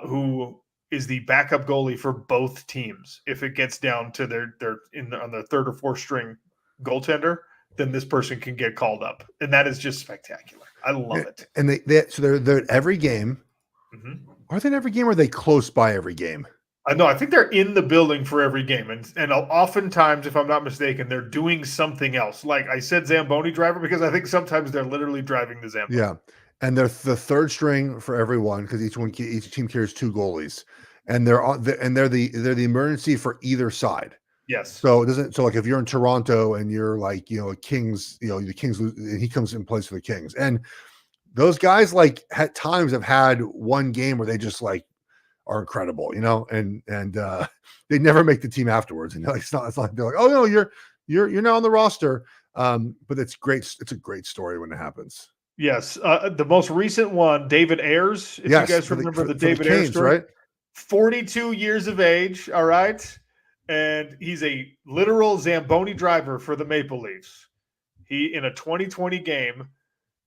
who is the backup goalie for both teams. If it gets down to on the third or fourth string goaltender, then this person can get called up, and that is just spectacular. I love it. And they're at every game. Mm-hmm. Are they in every game, or are they close by every game? No, I think they're in the building for every game, and oftentimes, if I'm not mistaken, they're doing something else. Like I said, Zamboni driver, because I think sometimes they're literally driving the Zamboni. Yeah, and they're the third string for everyone, because each team carries two goalies, and they're the emergency for either side. Yes. So it doesn't. So like if you're in Toronto and you're like Kings, the Kings, and he comes in place for the Kings, and those guys like at times have had one game where they just like are incredible, and they never make the team afterwards, and it's not they're like, oh no, you're now on the roster, but it's great. It's a great story when it happens. Yes, the most recent one, David Ayers. If you guys remember the David Ayers story, right? 42 years of age. All right. And he's a literal Zamboni driver for the Maple Leafs. He, in a 2020 game,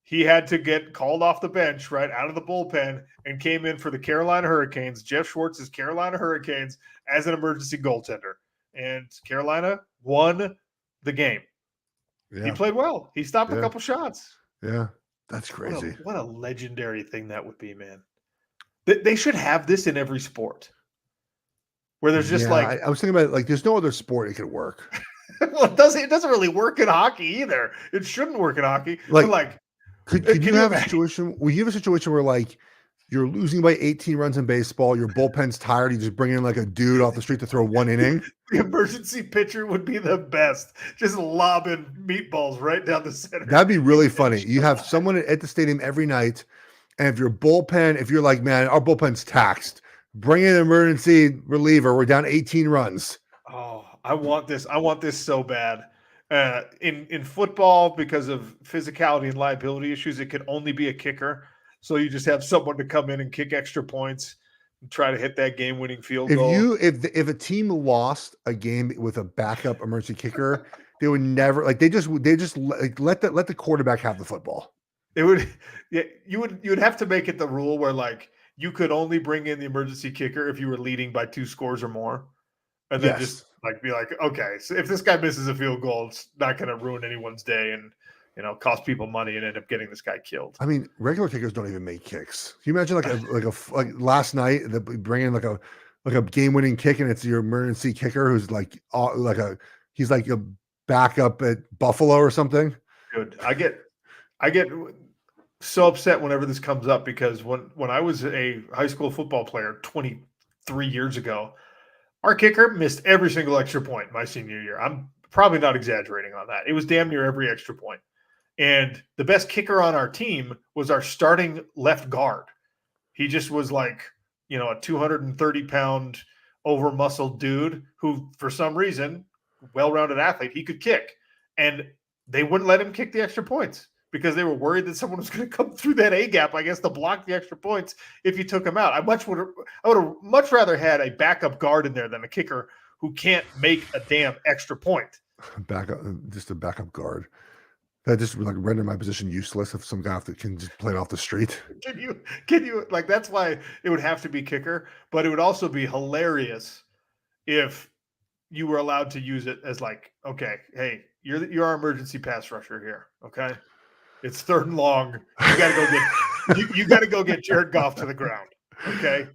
he had to get called off the bench, right, out of the bullpen, and came in for the Carolina Hurricanes, Jeff Schwartz's Carolina Hurricanes, as an emergency goaltender. And Carolina won the game. Yeah. He played well. He stopped a couple shots. Yeah, that's crazy. What a legendary thing that would be, man. They should have this in every sport. Where there's just I was thinking about there's no other sport it could work. Well, it doesn't really work in hockey either. It shouldn't work in hockey. Could you have a situation? Will you have a situation where you're losing by 18 runs in baseball, your bullpen's tired, you just bring in a dude off the street to throw one inning? The emergency pitcher would be the best, just lobbing meatballs right down the center. That'd be really funny. You have someone at the stadium every night, and if you're like, man, our bullpen's taxed, bring in an emergency reliever. We're down 18 runs. Oh, I want this. I want this so bad. In football, because of physicality and liability issues, it could only be a kicker. So you just have someone to come in and kick extra points and try to hit that game-winning field goal. If a team lost a game with a backup emergency kicker, they would never they just let the quarterback have the football. It would, yeah. You would have to make it the rule where you could only bring in the emergency kicker if you were leading by 2 scores or more, and then just be like, okay, so if this guy misses a field goal, it's not going to ruin anyone's day and cost people money and end up getting this guy killed. I mean, regular kickers don't even make kicks. Can you imagine like last night they bring in like a game-winning kick and it's your emergency kicker who's he's like a backup at Buffalo or something? Dude, I get so upset whenever this comes up, because when I was a high school football player 23 years ago, our kicker missed every single extra point my senior year. I'm probably not exaggerating on that. It was damn near every extra point. And the best kicker on our team was our starting left guard. He just was a 230-pound over-muscled dude who, for some reason, well-rounded athlete, he could kick. And they wouldn't let him kick the extra points because they were worried that someone was going to come through that A-gap, I guess, to block the extra points if you took him out. I would have much rather had a backup guard in there than a kicker who can't make a damn extra point. Just a backup guard. That just render my position useless if some guy can just play it off the street. Can you that's why it would have to be kicker, but it would also be hilarious if you were allowed to use it as okay, hey, you're our emergency pass rusher here. Okay. It's 3rd and long. You gotta go get Jared Goff to the ground. Okay.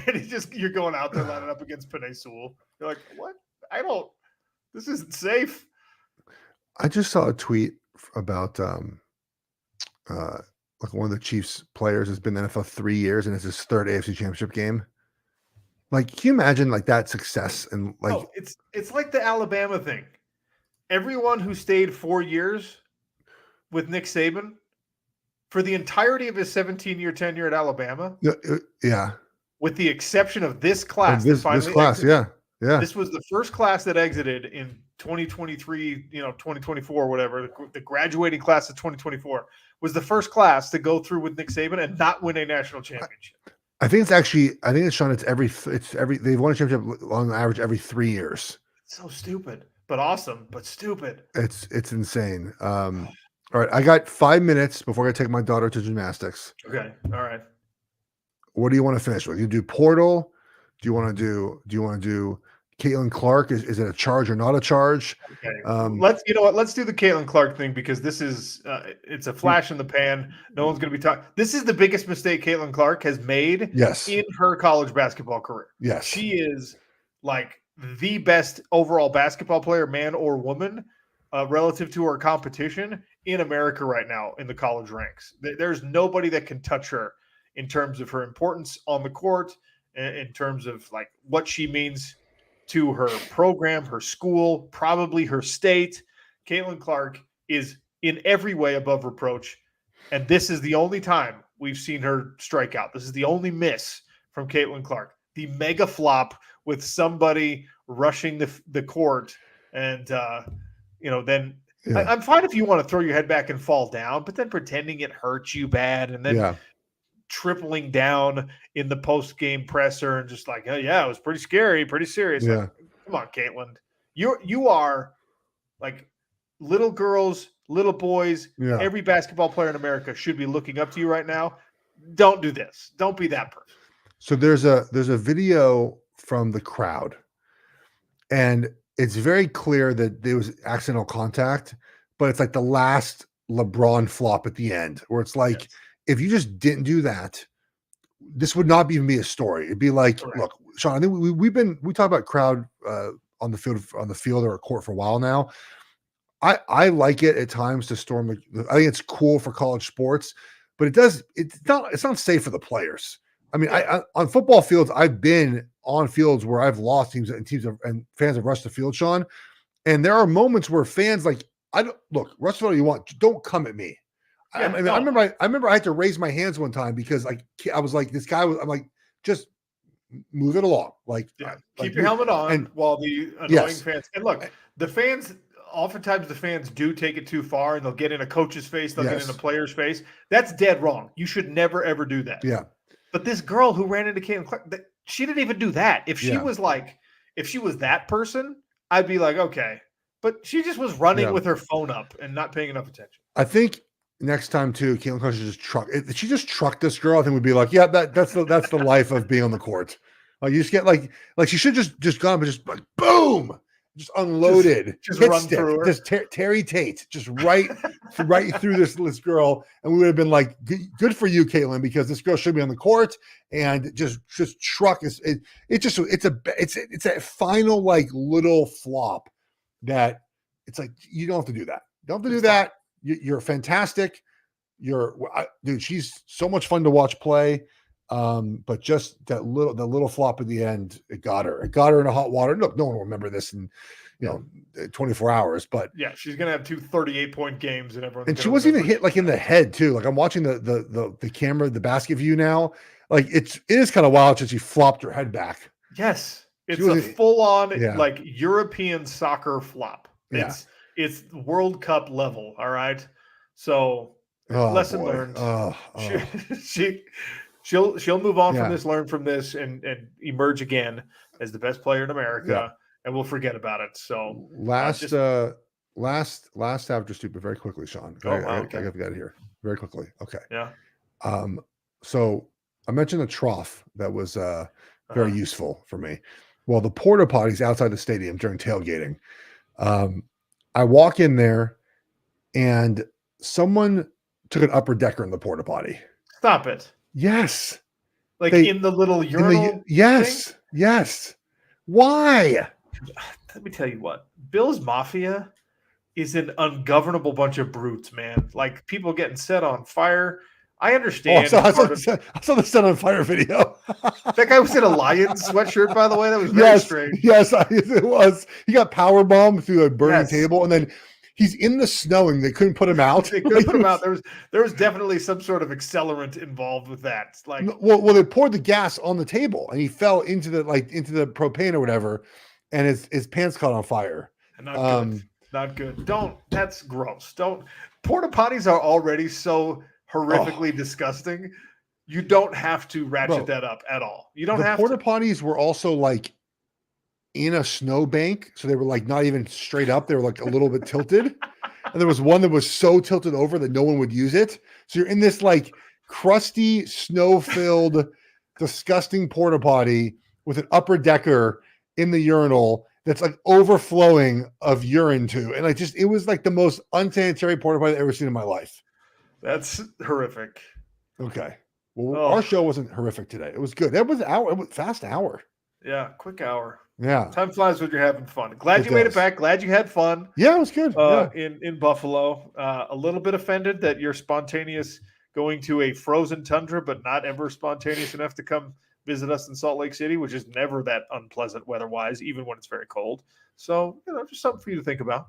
And you're going out there lining up against Penei Sewell. You're like, what? This isn't safe. I just saw a tweet about one of the Chiefs players has been in the NFL 3 years and it's his 3rd AFC Championship game. Can you imagine that success and it's like the Alabama thing. Everyone who stayed 4 years with Nick Saban for the entirety of his 17-year tenure at Alabama. Yeah. With the exception of this class. This class, yeah. Yeah. This was the first class that exited in 2023, 2024, whatever. The graduating class of 2024 was the first class to go through with Nick Saban and not win a national championship. I think it's Sean. It's every. They've won a championship on average every 3 years. It's so stupid, but awesome, but stupid. It's insane. All right, I got 5 minutes before I take my daughter to gymnastics. Okay, all right. What do you want to finish with? You do Portal? Do you want to do Caitlin Clark? Is it a charge or not a charge? Okay. Let's do the Caitlin Clark thing, because this is it's a flash in the pan. No one's going to be talking. This is the biggest mistake Caitlin Clark has made in her college basketball career. Yes. She is like the best overall basketball player, man or woman, relative to her competition in America right now in the college ranks. There's nobody that can touch her in terms of her importance on the court, in terms of like what she means to her program, her school, probably her state. Caitlin Clark is in every way above reproach. And this is the only time we've seen her strike out. This is the only miss from Caitlin Clark. The mega flop with somebody rushing the court. And, then I'm fine if you want to throw your head back and fall down, but then pretending it hurts you bad and then tripling down in the post-game presser and just like, oh yeah, it was pretty scary, pretty serious. Yeah. Like, come on, Caitlin. You are like little girls, little boys, every basketball player in America should be looking up to you right now. Don't do this. Don't be that person. So there's a video from the crowd, and it's very clear that there was accidental contact, but it's like the last LeBron flop at the end, where it's like, if you just didn't do that, this would not even be a story. It'd be like, look, Sean, I think we talk about crowd on the field or a court for a while now. I like it at times to storm I think it's cool for college sports, but it's not safe for the players. I mean, I on football fields, I've been on fields where I've lost teams and fans have rushed the field, Sean. And there are moments where fans rush the field you want, don't come at me. I remember I had to raise my hands one time because I was like, this guy was, I'm like, just move it along. Keep your helmet on while the annoying fans. And look, oftentimes the fans do take it too far and they'll get in a coach's face, they'll get in a player's face. That's dead wrong. You should never, ever do that. Yeah. But this girl who ran into Caitlin Clark, she didn't even do that. If she was that person, I'd be like, okay. But she just was running with her phone up and not paying enough attention. I think next time too, Caitlin Clark should just truck. If she just trucked this girl, I think we'd be like, yeah, that's the life of being on the court. Like you just get like she should just gone, but just like boom, just unloaded, just run through her. Just Terry Tate, just right through this girl, and we would have been like, good for you, Caitlin, because this girl should be on the court, and just truck it's a final like little flop that it's like you don't have to do that. Don't have to do that. You're fantastic. Dude, she's so much fun to watch play. But just that little flop at the end, it got her in a hot water. Look, no one will remember this in 24 hours, but yeah, she's gonna have 2 38-point games and everyone. And she wasn't even hit like in the head too. Like I'm watching the camera, the basket view now. Like it is kind of wild that she flopped her head back. Yes, it's a full-on like European soccer flop. It's World Cup level. All right, so lesson learned. She'll move on from this, learn from this, and emerge again as the best player in America, and we'll forget about it. So last after stupid, very quickly, Sean. I got it here very quickly. Okay. Yeah. So I mentioned the trough that was very useful for me. Well, the porta potties outside the stadium during tailgating. I walk in there, and someone took an upper decker in the porta potty. Stop it. Yes. Like in the little urinal? Yes. Thing? Yes. Why? Let me tell you what. Bill's Mafia is an ungovernable bunch of brutes, man. Like people getting set on fire. I understand. I saw the set on fire video. That guy was in a Lions sweatshirt, by the way. That was very strange. Yes, it was. He got power bombed through a burning table, and then he's in the snow, and they couldn't put him out. They couldn't put him out. There was definitely some sort of accelerant involved with that. It's like, well, they poured the gas on the table, and he fell into the propane or whatever, and his pants caught on fire. Not good. That's gross. Porta potties are already so horrifically disgusting. You don't have to ratchet that up at all. You don't have to. The porta potties were also like in a snowbank, so they were like not even straight up. They were like a little bit tilted. And there was one that was so tilted over that no one would use it. So you're in this like crusty, snow-filled, disgusting porta potty with an upper decker in the urinal that's like overflowing of urine too. And it was like the most unsanitary porta potty I've ever seen in my life. That's horrific. Okay. Well, our show wasn't horrific today. It was good. That was an hour. It was a fast hour. Yeah, quick hour. Yeah. Time flies when you're having fun. Glad you made it back. Glad you had fun. Yeah, it was good. In Buffalo. A little bit offended that you're spontaneous going to a frozen tundra, but not ever spontaneous enough to come visit us in Salt Lake City, which is never that unpleasant weather-wise, even when it's very cold. So, just something for you to think about.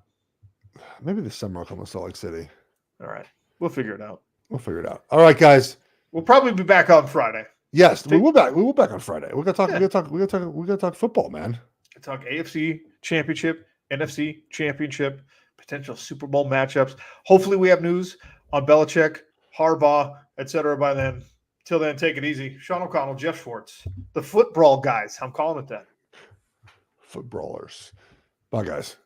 Maybe this summer I'll come to Salt Lake City. All right. We'll figure it out. All right, guys. We'll probably be back on Friday. Yes, we will back. We will back on Friday. We're gonna talk. Yeah. We're gonna talk football, man. Talk AFC Championship, NFC Championship, potential Super Bowl matchups. Hopefully, we have news on Belichick, Harbaugh, etc. by then. Till then, take it easy. Sean O'Connell, Jeff Schwartz, the football guys. I'm calling it that. Footballers. Bye, guys.